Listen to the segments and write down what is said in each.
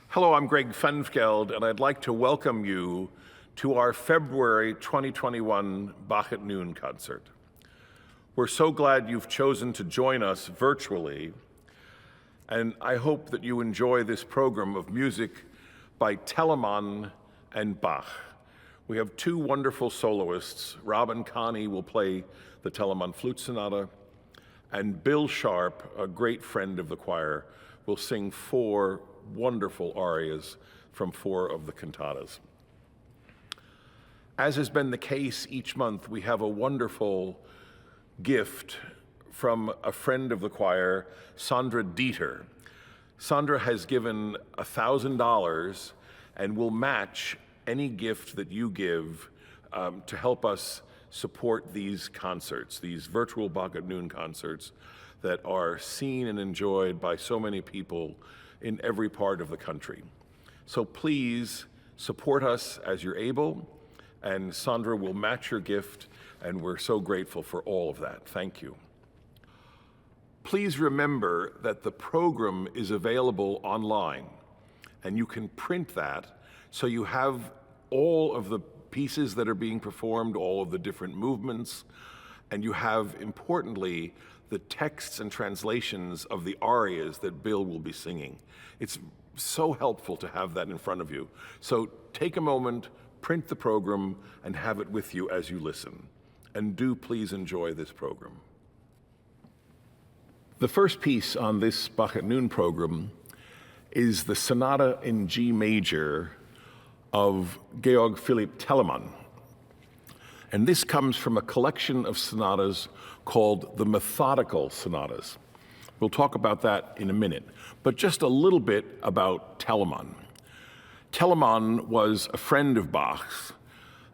Hello, I'm Greg Funfgeld, and I'd like to welcome you to our February 2021 Bach at Noon concert. We're so glad you've chosen to join us virtually, and I hope that you enjoy this program of music by Telemann and Bach. We have two wonderful soloists. Rob and Kani will play the Telemann Flute Sonata, and Bill Sharp, a great friend of the choir, will sing four wonderful arias from four of the cantatas. As has been the case each month, we have a wonderful gift from a friend of the choir, Sandra Deiter. Sandra has given $1,000 and will match any gift that you give to help us support these concerts, these virtual Bach at Noon concerts that are seen and enjoyed by so many people in every part of the country. So please support us as you're able, and Sandra will match your gift, and we're so grateful for all of that. Thank you. Please remember that the program is available online, and you can print that so you have all of the pieces that are being performed, all of the different movements, and you have, importantly, the texts and translations of the arias that Bill will be singing. It's so helpful to have that in front of you. So take a moment, print the program, and have it with you as you listen. And do please enjoy this program. The first piece on this Bach at Noon program is the Sonata in G major of Georg Philipp Telemann. And this comes from a collection of sonatas called the Methodical Sonatas. We'll talk about that in a minute, but just a little bit about Telemann. Telemann was a friend of Bach's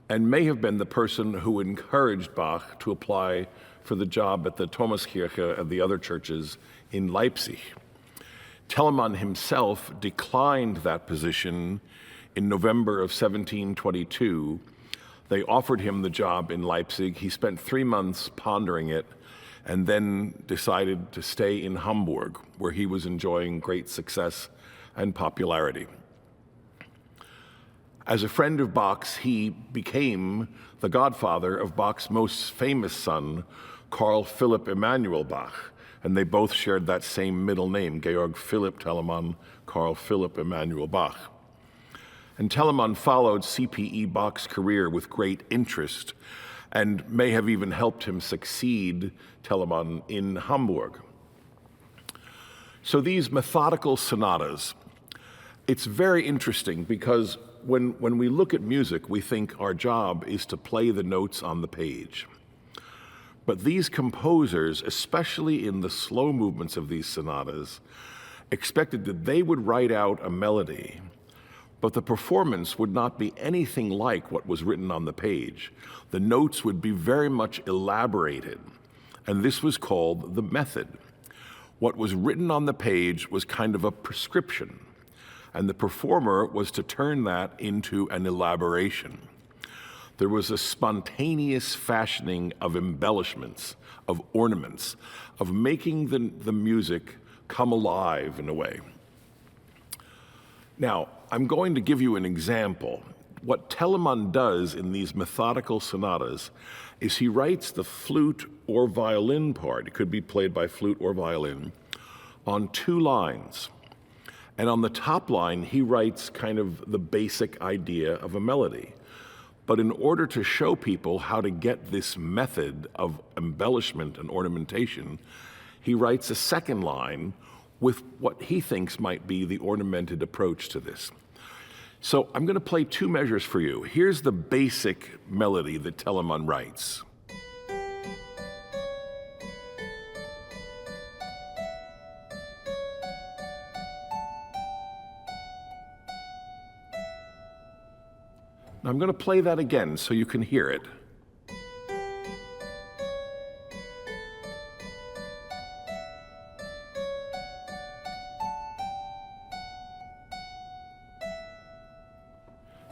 and may have been the person who encouraged Bach to apply for the job at the Thomaskirche and the other churches in Leipzig. Telemann himself declined that position in November of 1722. They offered him the job in Leipzig. He spent 3 months pondering it and then decided to stay in Hamburg, where he was enjoying great success and popularity. As a friend of Bach's, he became the godfather of Bach's most famous son, Carl Philipp Emanuel Bach, and they both shared that same middle name, Georg Philipp Telemann, Carl Philipp Emanuel Bach. And Telemann followed C.P.E. Bach's career with great interest and may have even helped him succeed Telemann in Hamburg. So these methodical sonatas, it's very interesting because when we look at music, we think our job is to play the notes on the page. But these composers, especially in the slow movements of these sonatas, expected that they would write out a melody, but the performance would not be anything like what was written on the page. The notes would be very much elaborated, and this was called the method. What was written on the page was kind of a prescription, and the performer was to turn that into an elaboration. There was a spontaneous fashioning of embellishments, of ornaments, of making the music come alive in a way. Now, I'm going to give you an example. What Telemann does in these methodical sonatas is he writes the flute or violin part, it could be played by flute or violin, on 2 lines. And on the top line, he writes kind of the basic idea of a melody. But in order to show people how to get this method of embellishment and ornamentation, he writes a second line with what he thinks might be the ornamented approach to this. So I'm going to play 2 measures for you. Here's the basic melody that Telemann writes. Now I'm going to play that again so you can hear it.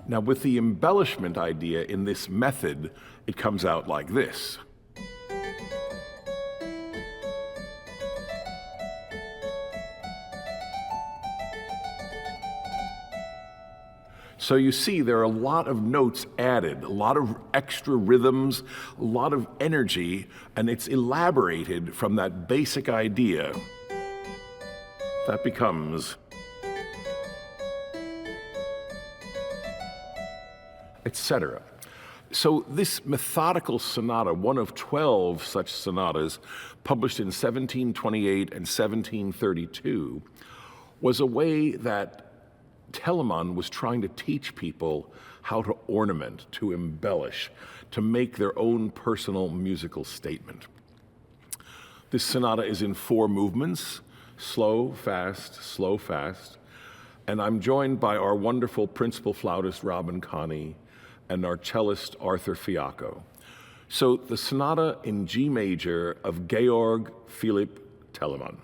Now, with the embellishment idea in this method, it comes out like this. So you see, there are a lot of notes added, a lot of extra rhythms, a lot of energy, and it's elaborated from that basic idea that becomes, etc. So this methodical sonata, one of 12 such sonatas published in 1728 and 1732, was a way that Telemann was trying to teach people how to ornament, to embellish, to make their own personal musical statement. This sonata is in 4 movements, slow, fast, and I'm joined by our wonderful principal flautist, Robin Kani, and our cellist, Arthur Fiacco. So the sonata in G major of Georg Philipp Telemann.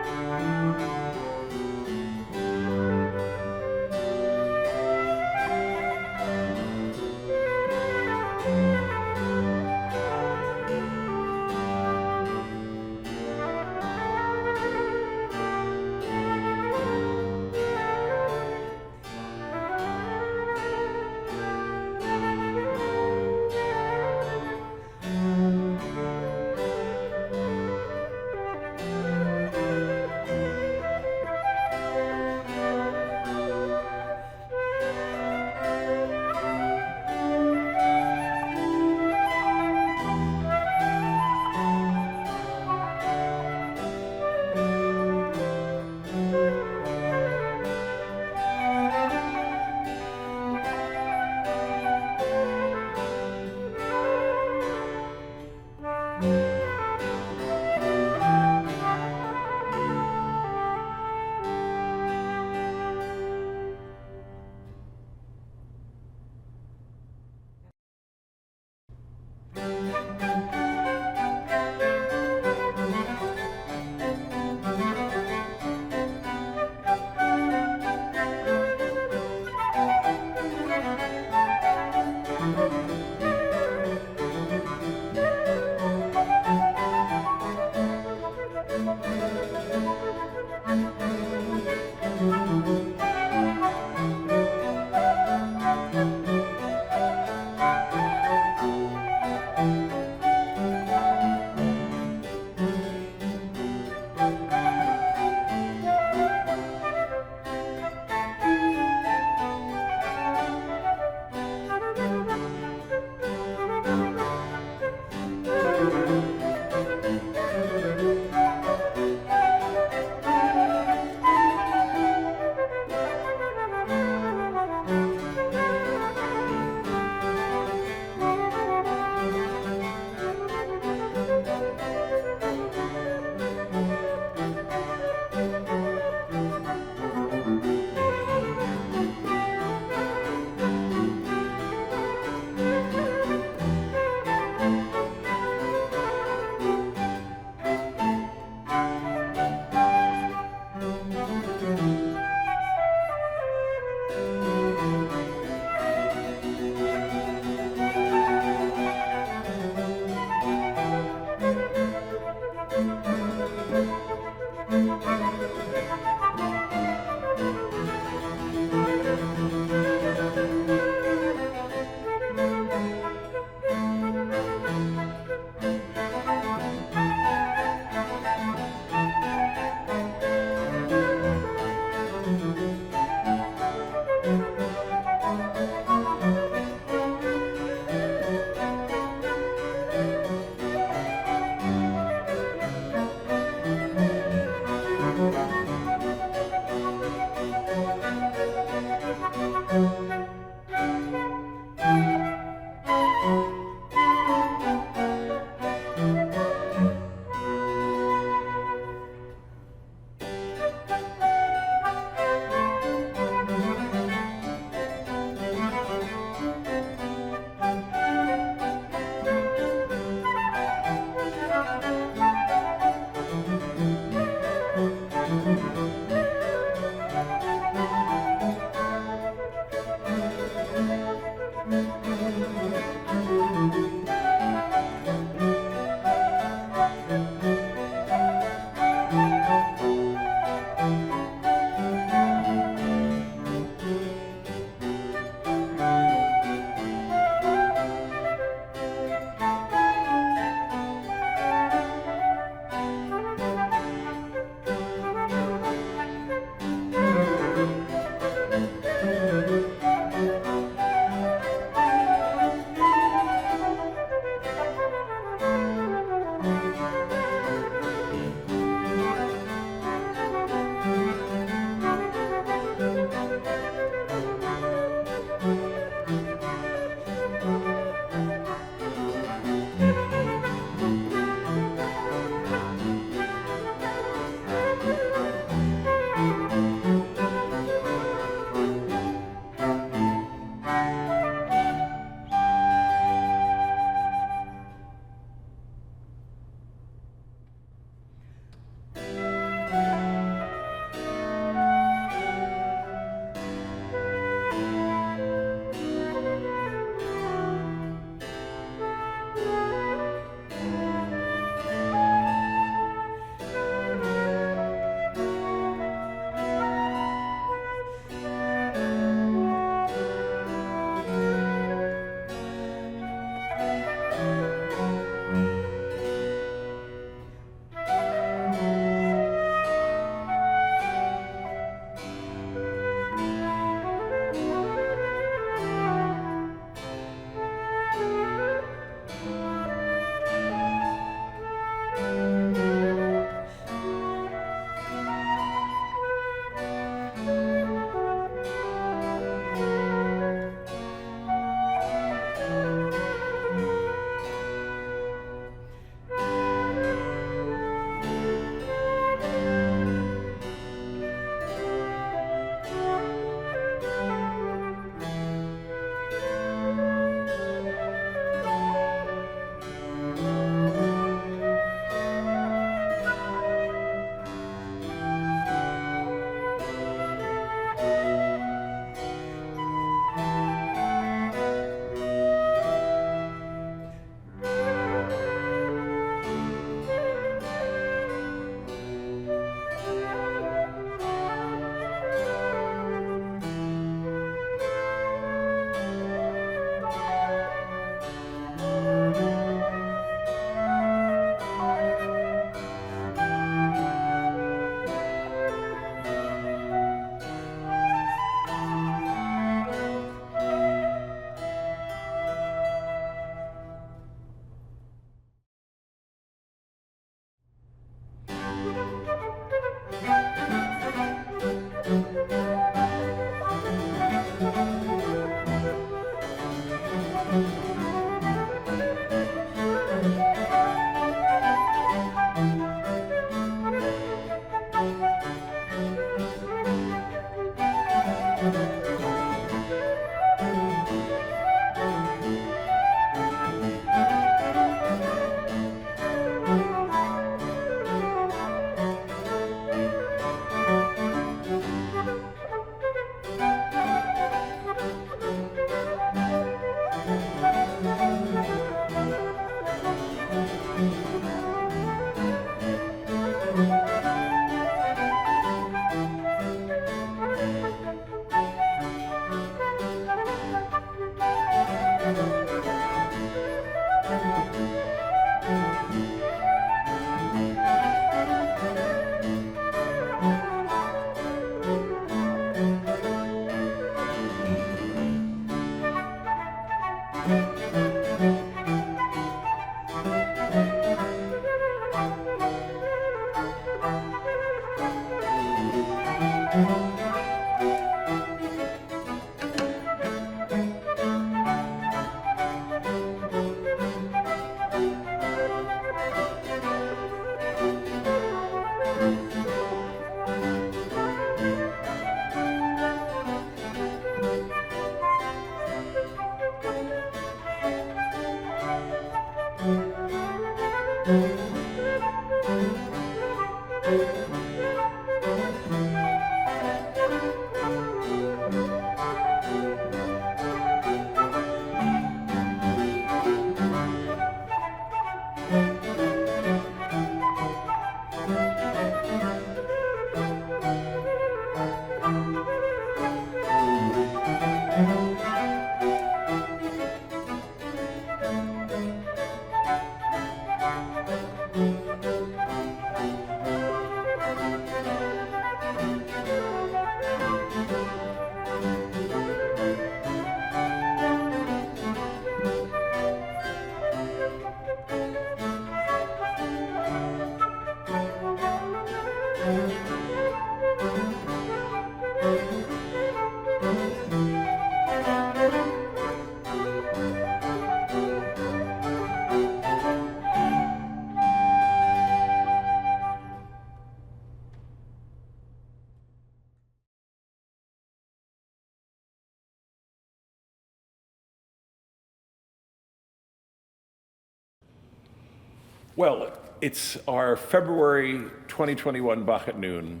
Well, it's our February 2021 Bach at Noon,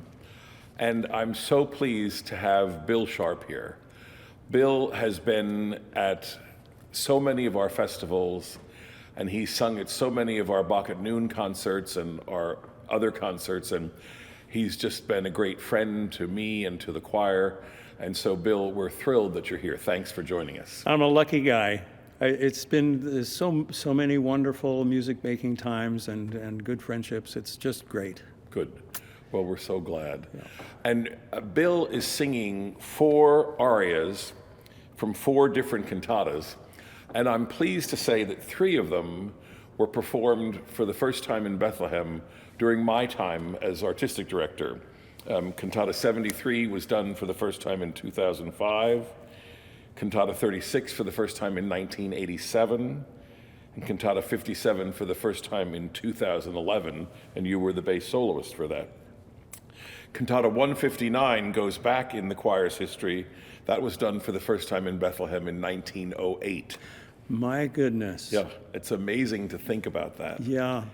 and I'm so pleased to have Bill Sharp here. Bill has been at so many of our festivals, and he's sung at so many of our Bach at Noon concerts and our other concerts, and he's just been a great friend to me and to the choir. And so, Bill, we're thrilled that you're here. Thanks for joining us. I'm a lucky guy. It's been so many wonderful music-making times and good friendships. It's just great. Good. Well, we're so glad. Yeah. And Bill is singing 4 arias from 4 different cantatas. And I'm pleased to say that 3 of them were performed for the first time in Bethlehem during my time as artistic director. Cantata 73 was done for the first time in 2005. Cantata 36 for the first time in 1987, and Cantata 57 for the first time in 2011, and you were the bass soloist for that. Cantata 159 goes back in the choir's history. That was done for the first time in Bethlehem in 1908. My goodness. Yeah, it's amazing to think about that. Yeah.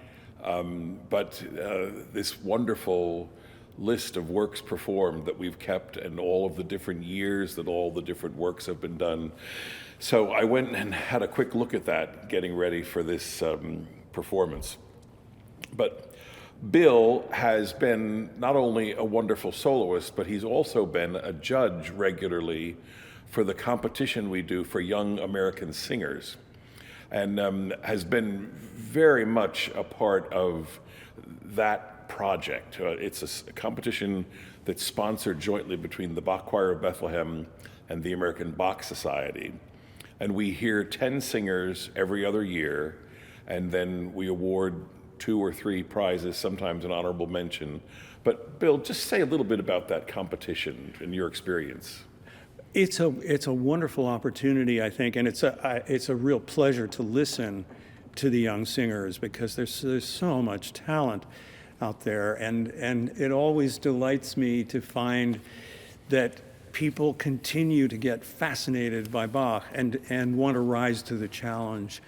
But this wonderful list of works performed that we've kept and all of the different years that all the different works have been done. So I went and had a quick look at that, getting ready for this performance. But Bill has been not only a wonderful soloist, but he's also been a judge regularly for the competition we do for young American singers, and has been very much a part of that project. It's a competition that's sponsored jointly between the Bach Choir of Bethlehem and the American Bach Society. And we hear 10 singers every other year, and then we award 2 or 3 prizes, sometimes an honorable mention. But Bill, just say a little bit about that competition and your experience. It's a wonderful opportunity, I think, and it's a real pleasure to listen to the young singers because there's so much talent out there, and it always delights me to find that people continue to get fascinated by Bach and want to rise to the challenge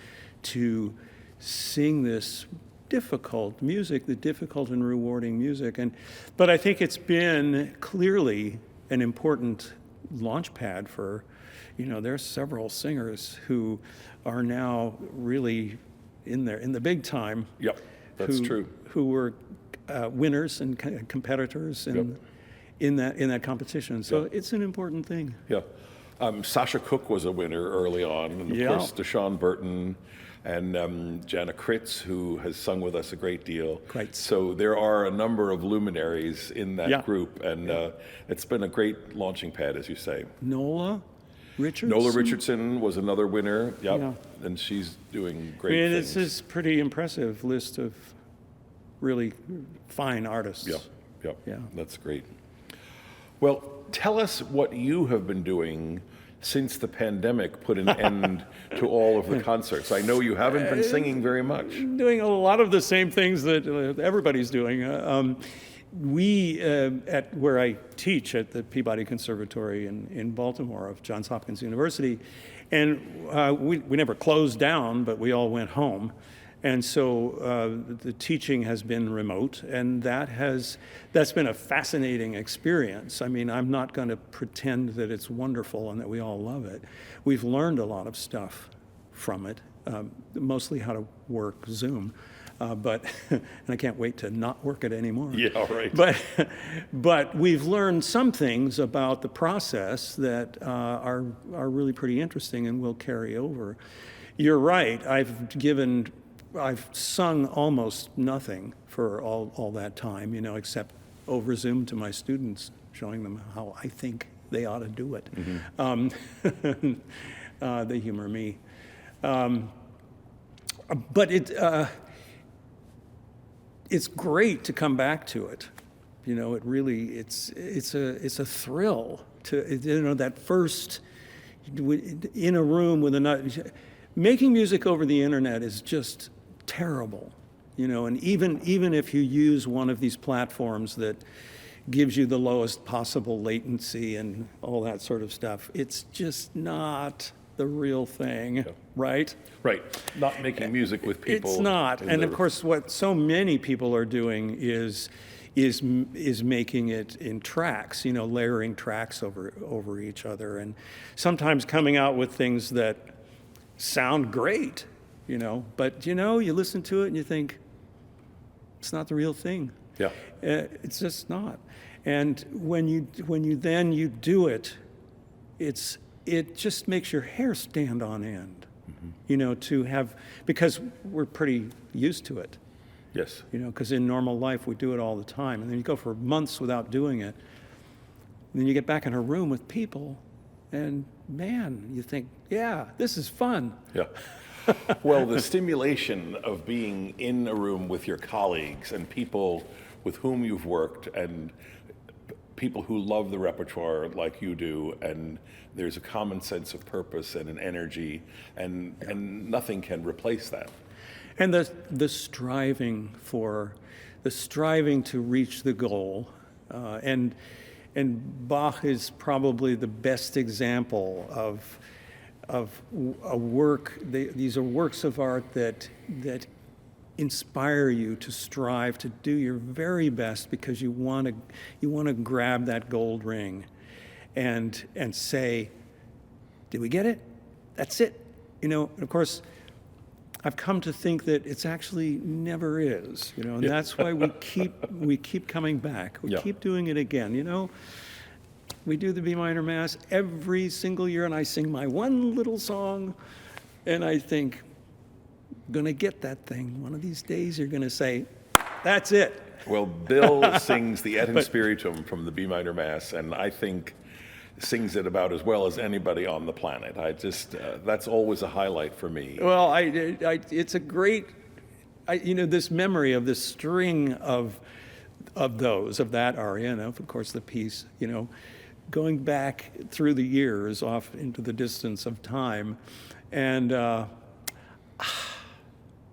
to sing this difficult music, the difficult and rewarding music. But I think it's been clearly an important launch pad for, there's several singers who are now really in the big time. Yep, that's true. Who were winners and competitors in that competition. So it's an important thing. Yeah. Sasha Cook was a winner early on, and of course Deshaun Burton and Jana Kritz, who has sung with us a great deal. Right. So there are a number of luminaries in that group, and it's been a great launching pad, as you say. Nola Richardson was another winner, and she's doing great things. It's a pretty impressive list of really fine artists. Yeah, that's great. Well, tell us what you have been doing since the pandemic put an end to all of the concerts. I know you haven't been singing very much. Doing a lot of the same things that everybody's doing. We, at where I teach at the Peabody Conservatory in Baltimore of Johns Hopkins University, and we never closed down, but we all went home. And so the teaching has been remote, and that's been a fascinating experience. I mean, I'm not going to pretend that it's wonderful and that we all love it. We've learned a lot of stuff from it, mostly how to work Zoom. And I can't wait to not work it anymore. Yeah, right. But we've learned some things about the process that are really pretty interesting and will carry over. You're right. I've sung almost nothing for all that time, except over Zoom to my students, showing them how I think they ought to do it. Mm-hmm. They humor me. But it's great to come back to it. It really, it's a thrill to, that first, in a room with another. Making music over the internet is just terrible, and even if you use one of these platforms that gives you the lowest possible latency and all that sort of stuff, it's just not the real thing, right? Right. Not making music with people. It's not. And of course, what so many people are doing is making it in tracks, layering tracks over each other, and sometimes coming out with things that sound great, but you listen to it and you think it's not the real thing. Yeah. It's just not. And when you do it, it just makes your hair stand on end, to have, because we're pretty used to it. Yes. Because in normal life we do it all the time, and then you go for months without doing it, and then you get back in a room with people, and man, you think, yeah, this is fun. Yeah. Well, the stimulation of being in a room with your colleagues and people with whom you've worked, and people who love the repertoire like you do, and there's a common sense of purpose and an energy, and nothing can replace that. And the striving to reach the goal, and Bach is probably the best example of a work. These are works of art that inspire you to strive to do your very best, because you want to grab that gold ring, and say, "Did we get it? That's it." And of course, I've come to think that it's actually never is, and that's why we keep coming back. We keep doing it again. We do the B minor Mass every single year, and I sing my one little song, and I think, gonna get that thing. One of these days, you're gonna say, "That's it." Well, Bill sings the Et in Spiritum from the B minor Mass, and I think sings it about as well as anybody on the planet. That's always a highlight for me. Well, it's a great, this memory of this string of that aria, and of course the piece, going back through the years off into the distance of time, and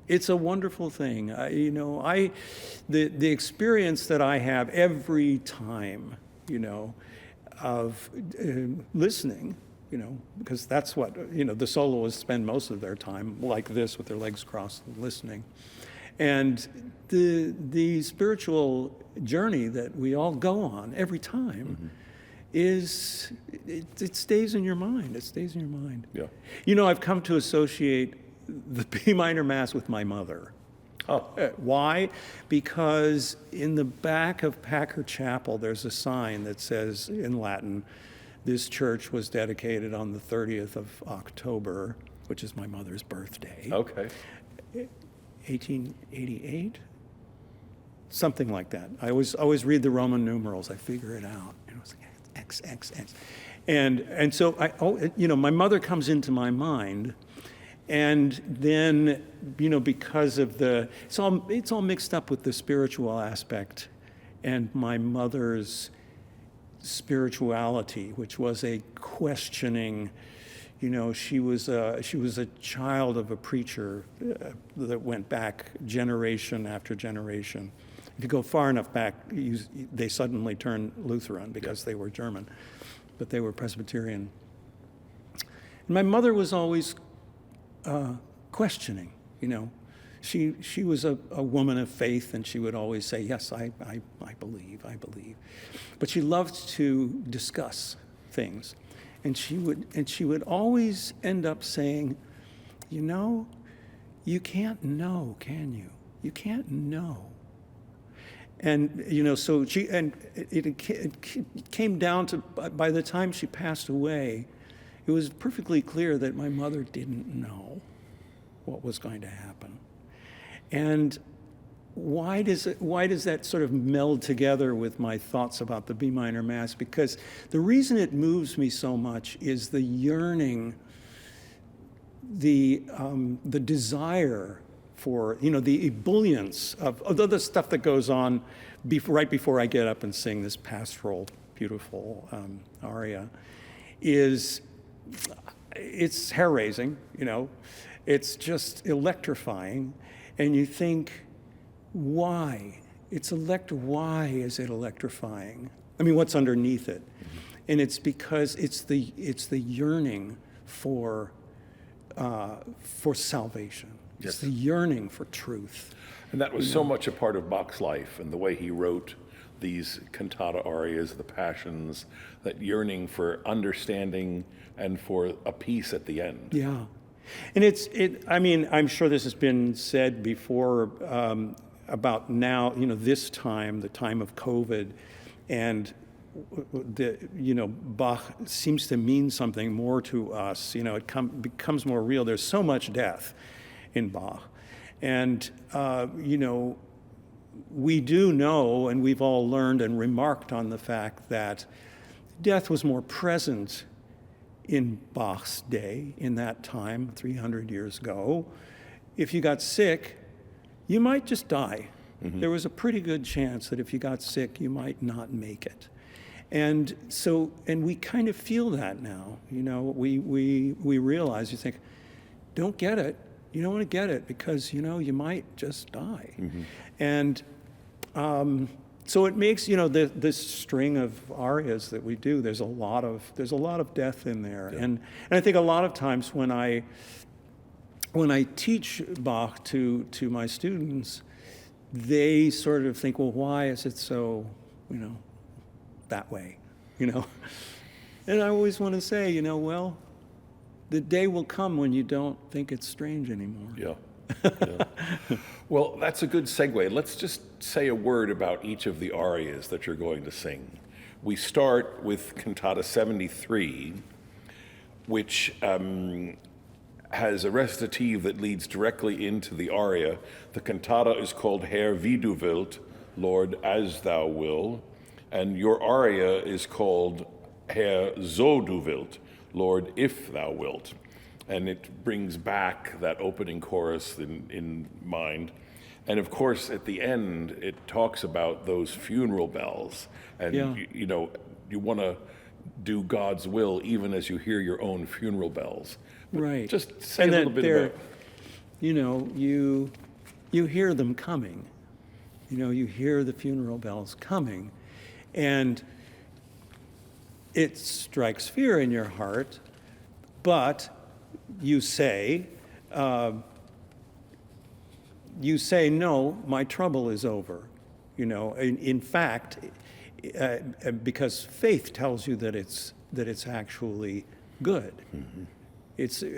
it's a wonderful thing. The experience that I have every time, of listening, because that's what, the soloists spend most of their time like this with their legs crossed, listening. And the spiritual journey that we all go on every time is, it stays in your mind. It stays in your mind. Yeah. I've come to associate the B minor Mass with my mother. Oh. Why? Because in the back of Packer Chapel, there's a sign that says in Latin, "This church was dedicated on the 30th of October," which is my mother's birthday. Okay. 1888? Something like that. I always read the Roman numerals. I figure it out. It's like X, X, X. And so, my mother comes into my mind. And then, because of it's all mixed up with the spiritual aspect, and my mother's spirituality, which was a questioning. She was a child of a preacher that went back generation after generation. If you go far enough back, they suddenly turned Lutheran because they were German, but they were Presbyterian. And my mother was always questioning, She was a woman of faith, and she would always say, "Yes, I believe. But she loved to discuss things. And she would always end up saying, you can't know, can you? You can't know." And, so it came down to, by the time she passed away, it was perfectly clear that my mother didn't know what was going to happen. And why does that sort of meld together with my thoughts about the B minor Mass? Because the reason it moves me so much is the yearning, the desire for, the ebullience of the stuff that goes on right before I get up and sing this pastoral, beautiful aria, it's hair-raising, It's just electrifying, and you think, why? Why is it electrifying? I mean, what's underneath it? And it's because it's the yearning for salvation. Yes. It's the yearning for truth. And that was so much a part of Bach's life and the way he wrote these cantata arias, the passions, that yearning for understanding and for a peace at the end. Yeah. And I mean, I'm sure this has been said before about now, this time, the time of COVID, and Bach seems to mean something more to us. It becomes more real. There's so much death in Bach. And, we do know, and we've all learned and remarked on the fact that death was more present in Bach's day, in that time, 300 years ago. If you got sick, you might just die. Mm-hmm. There was a pretty good chance that if you got sick, you might not make it. And we kind of feel that now. We realize, you think, don't get it. You don't want to get it because, you might just die. Mm-hmm. And so it makes, this string of arias that we do, there's a lot of death in there. Yeah. And I think a lot of times when I teach Bach to my students, they sort of think, well, why is it so, that way, And I always want to say, well, the day will come when you don't think it's strange anymore. Yeah. Yeah. Well, that's a good segue. Let's just say a word about each of the arias that you're going to sing. We start with Cantata 73, which has a recitative that leads directly into the aria. The cantata is called Herr, wie du wilt, Lord, as thou will, and your aria is called Herr, so du wilt, Lord, if thou wilt. And it brings back that opening chorus in mind. And of course, at the end, it talks about those funeral bells. And, yeah. You want to do God's will even as you hear your own funeral bells. But right. Just say a little bit about... You hear them coming. You hear the funeral bells coming. And it strikes fear in your heart, but you say, no, my trouble is over. In fact, because faith tells you that it's actually good. Mm-hmm.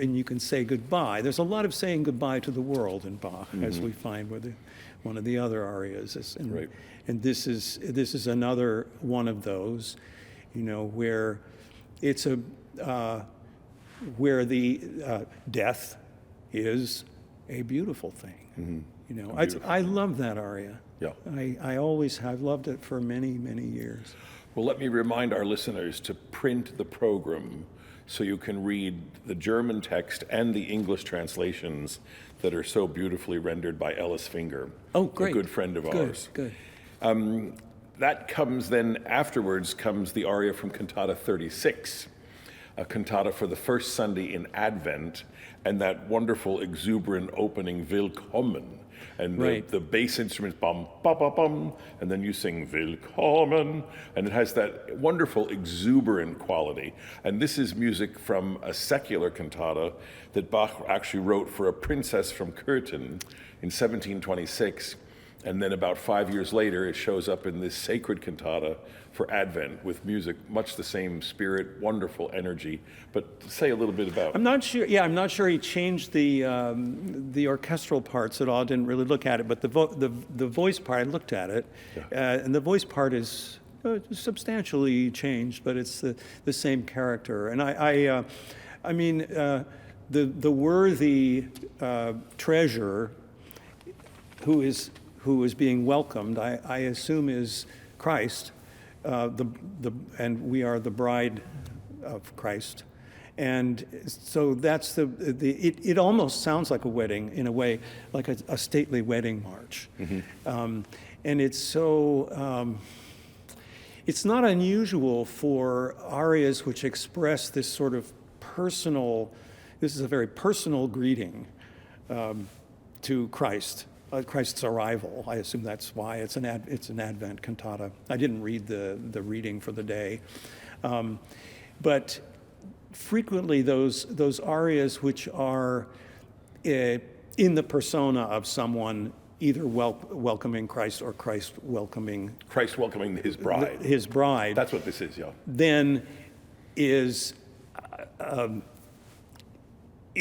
And you can say goodbye. There's a lot of saying goodbye to the world in Bach, mm-hmm. as we find with one of the other arias. Right. And this is another one of those, where it's where the death is a beautiful thing. Mm-hmm. I love that aria. Yeah. I always have loved it for many, many years. Well, let me remind our listeners to print the program so you can read the German text and the English translations that are so beautifully rendered by Ellis Finger, oh, great. A good friend of ours. Good. That comes then, afterwards comes the aria from Cantata 36, a cantata for the first Sunday in Advent, and that wonderful exuberant opening, Willkommen. And right. the bass instrument, bum, ba, ba, bum, and then you sing Willkommen, and it has that wonderful exuberant quality. And this is music from a secular cantata that Bach actually wrote for a princess from Kürten in 1726. And then about 5 years later, it shows up in this sacred cantata for Advent with music, much the same spirit, wonderful energy. But say a little bit about. I'm not sure. Yeah, I'm not sure he changed the orchestral parts at all. I didn't really look at it, but the voice part, I looked at it, yeah. And the voice part is substantially changed, but it's the same character. And I mean, the worthy treasure who is being welcomed, I assume, is Christ, and we are the bride of Christ, and so that's it almost sounds like a wedding in a way, like a stately wedding march, mm-hmm. And it's so it's not unusual for arias which express this sort of personal. This is a very personal greeting to Christ. Christ's arrival. I assume that's why it's an Advent cantata. I didn't read the reading for the day, but frequently those arias which are in the persona of someone either welcoming Christ or Christ welcoming his bride. his bride. That's what this is, yeah. Then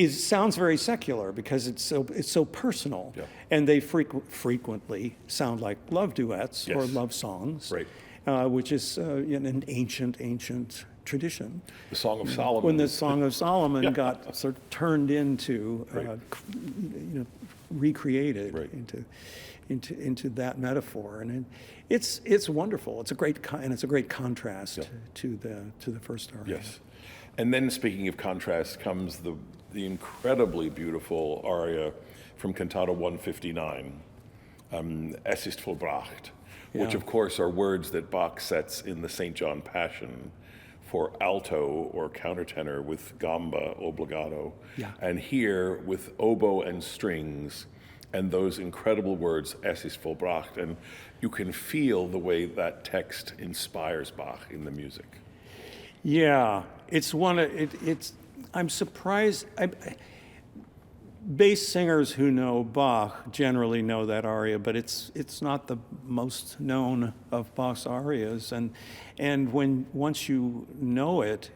sounds very secular because it's so personal, Yeah. and they frequently sound like love duets or Yes. love songs, Right. Which is an ancient tradition. The Song of Solomon. When the Song of Solomon Yeah. got sort of turned into, Right. recreated Right. into that metaphor, and it's wonderful. It's a great contrast Yeah. to the first aria. Yes. And then speaking of contrast comes the incredibly beautiful aria from Cantata 159, Es ist vollbracht, which Yeah. of course are words that Bach sets in the St. John Passion for alto or countertenor with gamba obbligato, Yeah. and here with oboe and strings, and those incredible words, Es ist vollbracht, and you can feel the way that text inspires Bach in the music. Yeah, it's one of it's. I'm surprised. Bass singers who know Bach generally know that aria, but it's not the most known of Bach's arias, and once you know it,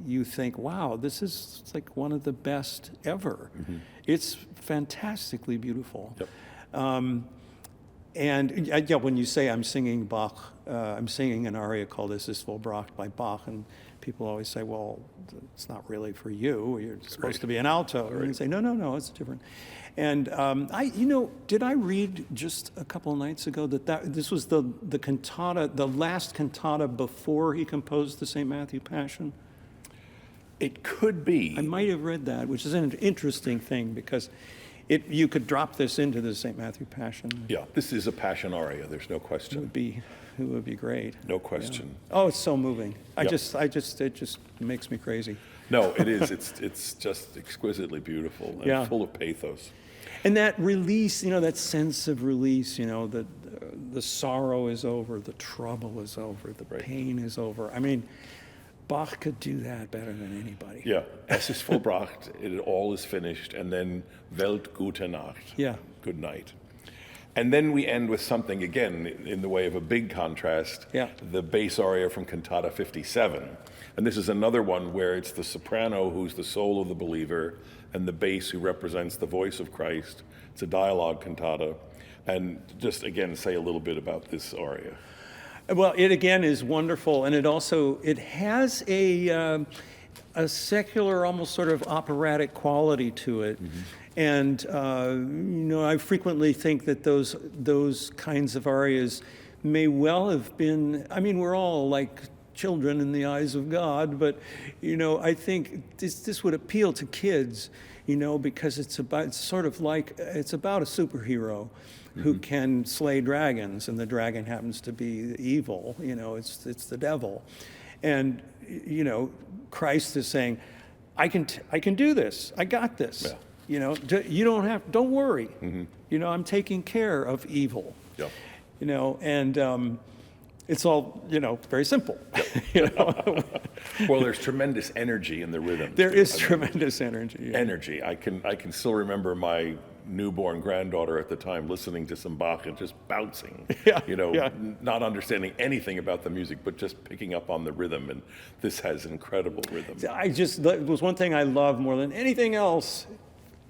you think, wow, this is like one of the best ever. Mm-hmm. It's fantastically beautiful. Yep. And yeah, when you say I'm singing Bach, I'm singing an aria called Es ist vollbracht by Bach, and people always say, well, it's not really for you. You're supposed to be an alto. And you say, no, it's different. And did I read just a couple of nights ago that this was the cantata, the last cantata before he composed the St. Matthew Passion? It could be. I might have read that, which is an interesting thing because you could drop this into the St. Matthew Passion. Yeah, this is a passion aria. There's no It question. would be great. No question. Yeah. Oh, it's so moving. Yep. It just makes me crazy. No, it is. It's just exquisitely beautiful and Yeah. full of pathos. And that release, that sense of release, that the sorrow is over, the trouble is over, the Right. pain is over. I mean, Bach could do that better than anybody. Yeah, Es ist vollbracht. It all is finished, and then Welt gute Nacht. Yeah. Good night. And then we end with something, again, in the way of a big contrast, Yeah. the bass aria from Cantata 57. And this is another one where it's the soprano who's the soul of the believer and the bass who represents the voice of Christ. It's a dialogue cantata. And just, again, say a little bit about this aria. Well, it again is wonderful, and it has a secular, almost sort of operatic quality to it. Mm-hmm. And I frequently think that those kinds of arias may well have been. I mean, we're all like children in the eyes of God, but I think this would appeal to kids, because it's about a superhero who can slay dragons, and the dragon happens to be evil. It's the devil, and Christ is saying, I can do this. I got this. Yeah. Don't worry. Mm-hmm. I'm taking care of evil. Yep. And it's all very simple. Well, there's tremendous energy in the rhythm. There is tremendous energy. Yeah. Energy. I can still remember my newborn granddaughter at the time listening to some Bach and just bouncing, not understanding anything about the music, but just picking up on the rhythm. And this has incredible rhythm. It was one thing I love more than anything else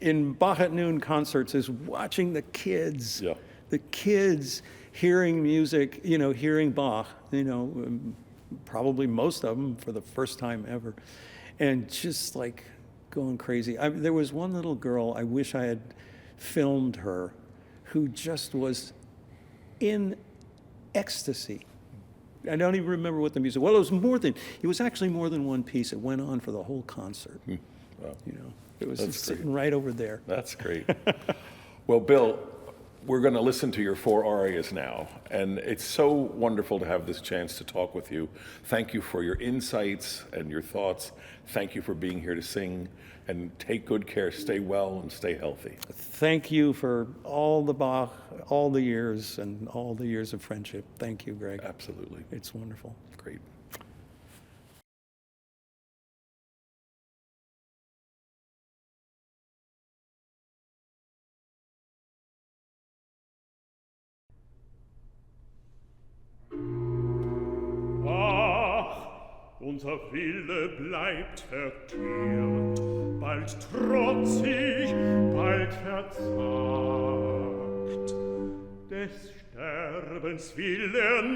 in Bach at Noon concerts is watching the kids. Yeah. The kids hearing music, hearing Bach, probably most of them for the first time ever, and just like going crazy. There was one little girl, I wish I had filmed her, who just was in ecstasy. I don't even remember what the music. Well, it was actually more than one piece. It went on for the whole concert. Wow. It was That's just great. sitting right over there. That's great. Well, Bill, we're going to listen to your 4 arias now, and it's so wonderful to have this chance to talk with you. Thank you for your insights and your thoughts. Thank you for being here to sing, and take good care. Stay well and stay healthy. Thank you for all the Bach, all the years, and all the years of friendship. Thank you, Greg. Absolutely. It's wonderful. Great. Unser Wille bleibt verkehrt, bald trotzig, bald verzagt. Des Sterbens will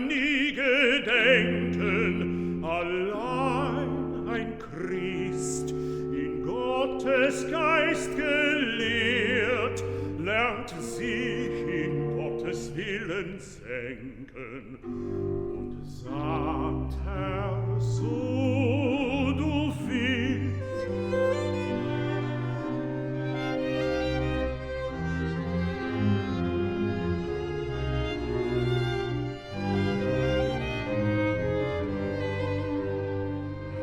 nie gedenken, allein ein Christ, in Gottes Geist gelehrt, lernt sich in Gottes Willen senken und sagt, Herr, so du willst.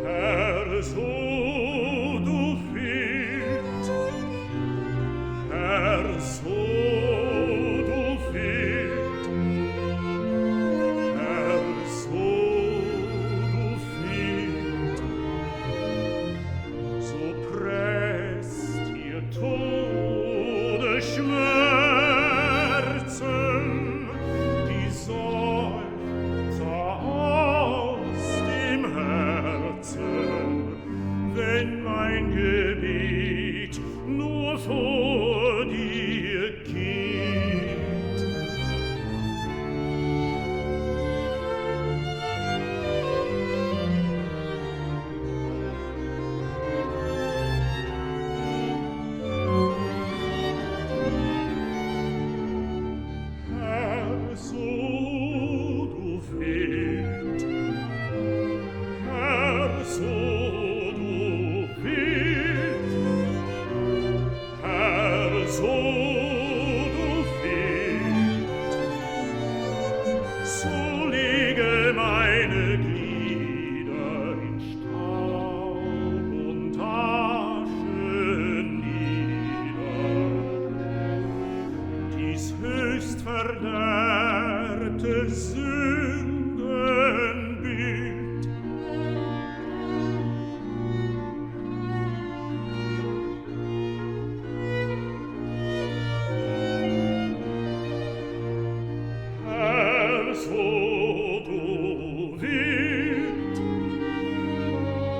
Herr, so du willst. Herr, so du willst. Herr, so du willst. So presst ihr Todesschmerzen, die Seufzer aus dem Herzen, wenn mein Gebet nur vor dir geht. Herr, so du willst. Herr, so du willst. Herr, so du willst. So lege meine Glieder in Staub und Asche nieder. Dies höchst verderbte Sündenbild. Herr, so du willst.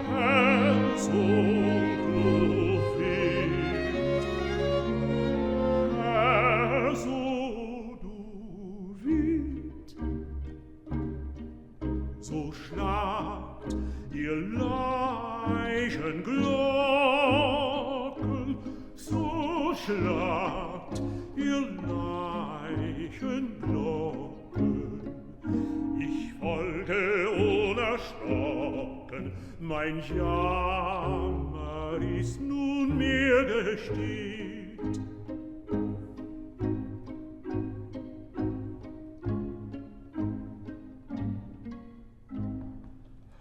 Herr, so du willst. Herr, so du willst. So schlagt ihr Leichenglocken, so schlagt ihr Leichenglocken. Ich folge unerschrocken, mein Jammer ist nunmehr gestillt.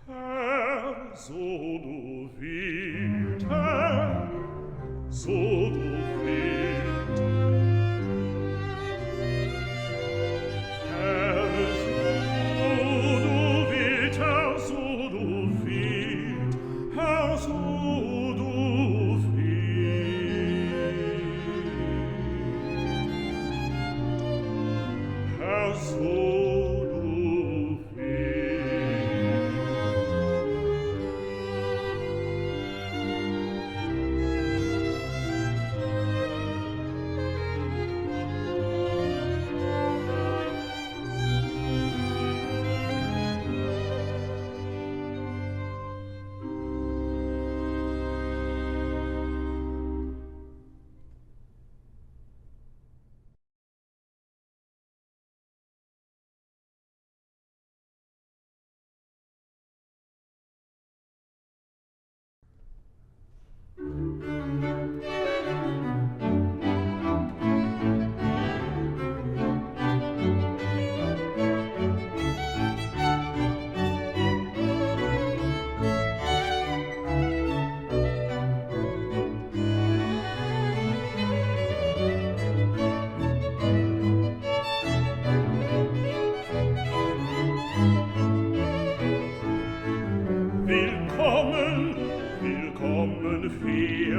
Herr, so du willst, Herr, so du willst. Herr, so du willst, Herr, so du willst. Herr, so du willst. Herr, so du willst.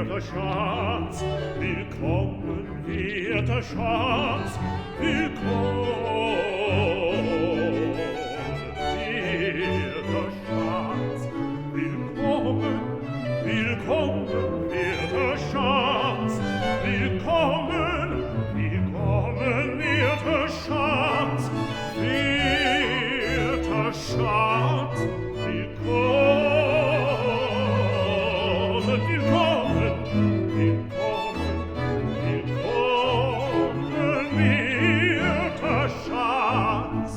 werter Schatz, willkommen, werter Schatz, willkommen, werter Schatz, willkommen, werter Schatz, willkommen, willkommen, werter Schatz, werter Schatz, willkommen, willkommen, willkommen, willkommen, werter Schatz.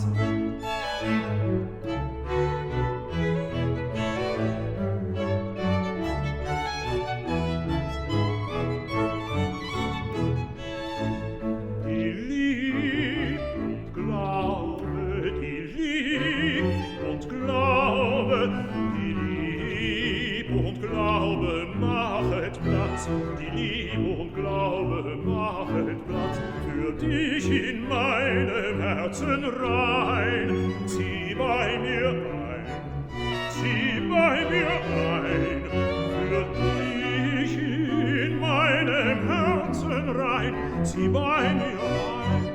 Die Liebe und Glaube machet Platz für dich in meinem Herzen rein. Zieh bei mir ein, zieh bei mir ein, für dich in meinem Herzen rein. Zieh bei mir ein.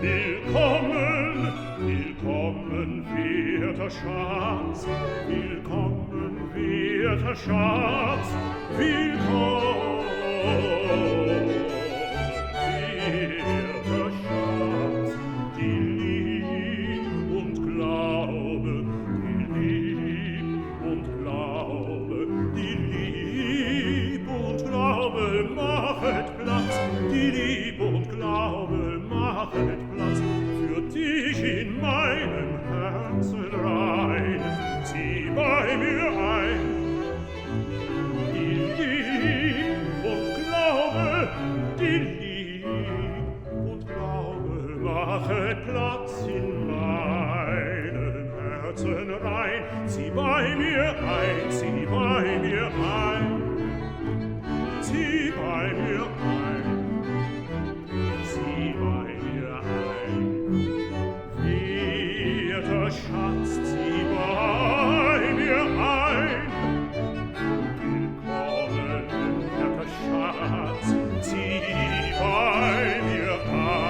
Willkommen, willkommen, werter Schatz, willkommen, werter Schatz, willkommen, werter Schatz, die Lieb und Glaube, die Lieb und Glaube, die Lieb und Glaube machet Platz, die Lieb und Glaube machet Platz für dich in meinem Herzen rein. Zieh bei mir ein, die Lieb und Glaube, die Lieb und Glaube machet Platz in meinem Herzen rein. Zieh bei mir ein, zieh bei mir ein, zieh bei mir ein, zieh bei mir ein. Werter Schatz, zieh bei mir ein. Willkommen, werter Schatz, zieh bei mir ein.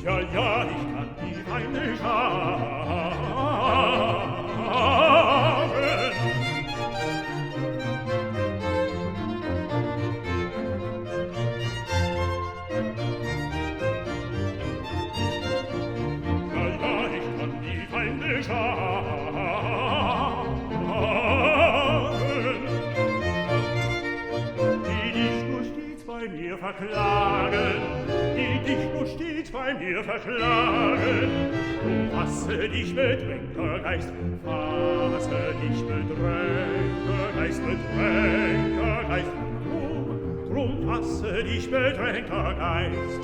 Ja, ja, ich kann die Feinde schlagen. Ja, ja, ich kann die Feinde schlagen. Die dich nur stets bei mir verklagen, die dich nur stets bei mir verklagen. Drum fasse dich, bedrängter Geist, fasse dich, bedrängter Geist, bedrängter Geist. Drum fasse dich, bedrängter Geist.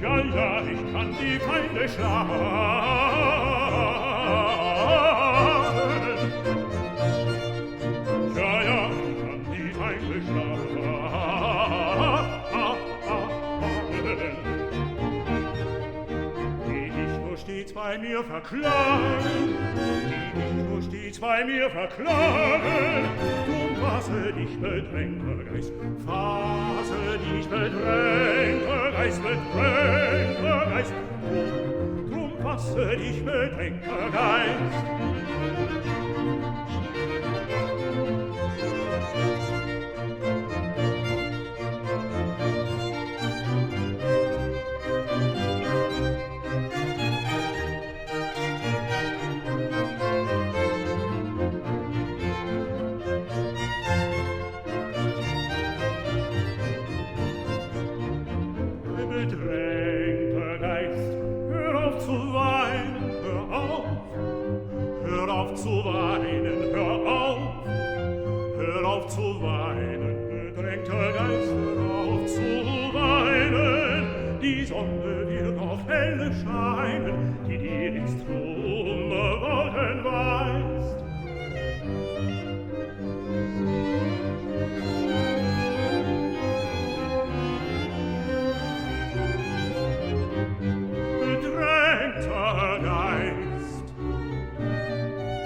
Ja, ja, ich kann die Feinde schlagen. Ja, ja, ich kann die Feinde schlagen. Die dich nur stets bei mir verklagen, die dich nur stets bei mir verklagen. Drum fasse dich, bedrängter Geist, fasse dich, bedrängter Geist, bedrängter Geist. Drum fasse dich, bedrängter Geist. Bedrängter Geist, hör auf zu weinen, hör auf. Hör auf zu weinen, hör auf. Hör auf zu weinen, bedrängter Geist, hör auf zu weinen. Die Sonne wird noch helle scheinen, die dir ins krumme Wolken weist. Bedrängter Geist,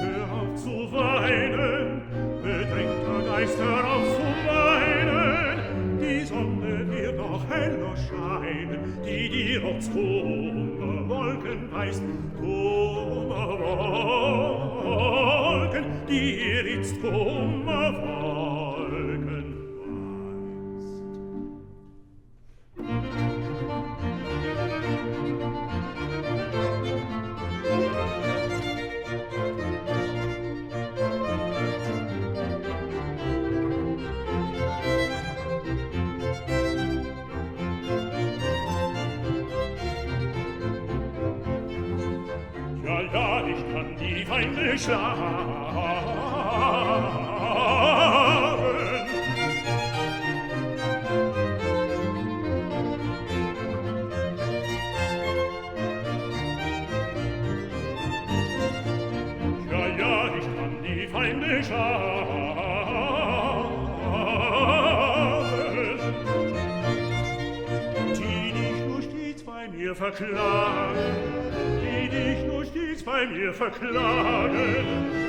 hör auf zu weinen, bedrängter Geist, hör auf zu weinen. Die Sonne wird noch heller scheinen, die dir aufs krumme Wolken weist. Krumme Wolken, die dir ins krumme Wolken weist. Ja, ja, ich kann die Feinde schlagen. Ja, ja, ich kann die Feinde schlagen. Die dich nur stets bei mir verklagen, die dich nur stets bei mir verklagen.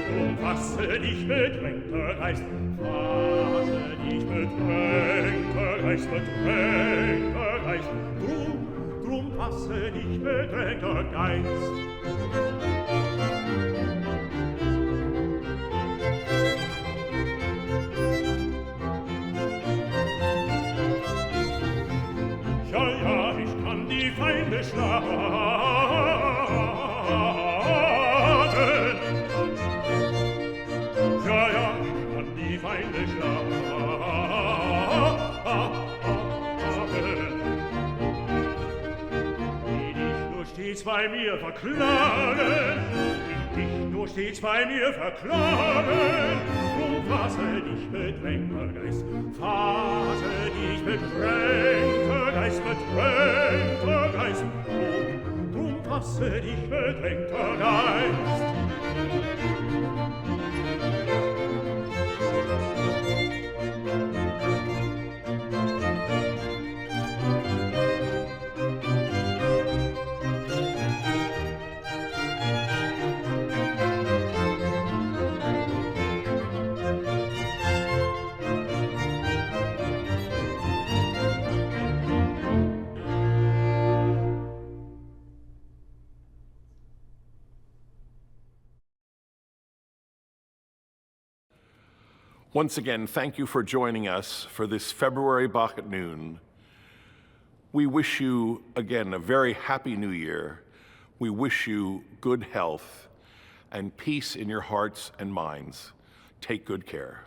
Drum fasse dich, bedrängter Geist, fasse dich, bedrängter Geist, bedrängter Geist. Drum fasse dich, bedrängter Geist. Ja, ja, ich kann die Feinde schlagen. Ja, ja, ich kann die Feinde schlagen. Die dich nur stets bei mir verklagen, die dich nur stets bei mir verklagen. Drum fasse dich, bedrängter Geist, fasse dich, bedrängter Geist, bedrängter Geist. Drum fasse dich, bedrängter Geist. Once again, thank you for joining us for this February Bach at Noon. We wish you, again, a very happy new year. We wish you good health and peace in your hearts and minds. Take good care.